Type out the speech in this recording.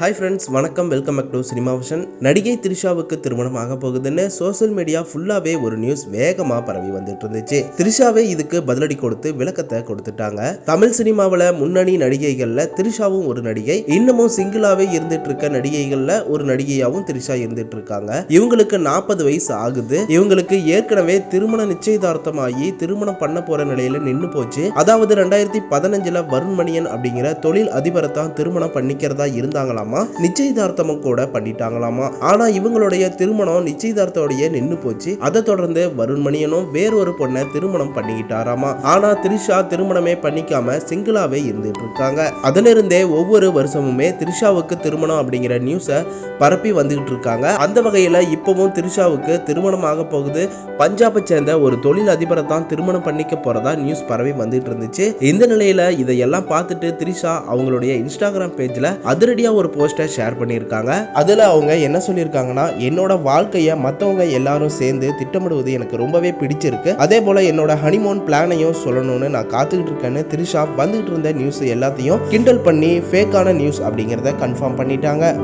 Hi friends, வணக்கம். Welcome back to cinema vision. நடிகை த்ரிஷாவுக்கு திருமணம் ஆக போகுதுன்னு சோசியல் மீடியா ஃபுல்லாவே ஒரு நியூஸ் வேகமா பரவி வந்துட்டு இருந்துச்சு. த்ரிஷாவே இதுக்கு பதிலடி கொடுத்து விளக்கத்தை கொடுத்துட்டாங்க. தமிழ் சினிமாவில் முன்னணி நடிகைகள்ல த்ரிஷாவும் ஒரு நடிகை, இன்னமும் சிங்கிளாவே இருந்துட்டு இருக்க நடிகைகள்ல ஒரு நடிகையாவும் த்ரிஷா இருந்துட்டு இருக்காங்க. இவங்களுக்கு 40 வயசு ஆகுது. இவங்களுக்கு ஏற்கனவே திருமண நிச்சயதார்த்தமாகி திருமணம் பண்ண போற நிலையில நின்று போச்சு. அதாவது 2015 வருண் மணியன் அப்படிங்கிற தொழில் அதிபரை தான் திருமணம் பண்ணிக்கிறதா இருந்தாங்களா, நிச்சயதார்த்தமும் கூட பண்ணிட்டாங்களாமா. ஆனா இவங்களுடைய திருமணம் நிச்சயதார்த்தோடய நின்னு போச்சு. அதை தொடர்ந்து வருண் மணியனும் வேறொரு பொண்ணை திருமணம் பண்ணிக்கிட்டாராமா. ஆனா த்ரிஷா திருமணமே பண்ணிக்காம சிங்கிளாவே இருந்துட்டு இருக்காங்க. அதிலிருந்தே ஒவ்வொரு வருஷமுமே த்ரிஷாவுக்கு திருமணம் அப்படிங்கிற நியூஸை பரப்பி வந்துகிட்டு இருக்காங்க. அந்த வகையில இப்பவும் த்ரிஷாவுக்கு திருமணம் ஆக போகுது. பஞ்சாபை சேர்ந்த ஒரு தொழில் அதிபரை தான் திருமணம் பண்ணிக்க போறதா நியூஸ் பரவி வந்துட்டு இருந்துச்சு. இந்த நிலையில இதையெல்லாம் பார்த்துட்டு த்ரிஷா அவங்களுடைய இன்ஸ்டாகிராம் பேஜ்ல அதிரடியா ஒரு போஸ்டர் ஷேர் பண்ணியிருக்காங்க. அதுல அவங்க என்ன சொல்லியிருக்காங்கன்னா, என்னோட வாழ்க்கையை மற்றவங்க எல்லாரும் சேர்ந்து திட்டமிடுவது எனக்கு ரொம்பவே பிடிச்சிருக்கு. அதே போல என்னோட ஹனிமூன் பிளானையும் சொல்லணும்னு நான் காத்துக்கிட்டு இருக்கேன்னு த்ரிஷா வந்துகிட்டு இருந்த நியூஸ் எல்லாத்தையும் கிண்டல் பண்ணி ஃபேக்கான நியூஸ் அப்படிங்கிறத கன்ஃபார்ம் பண்ணிட்டாங்க.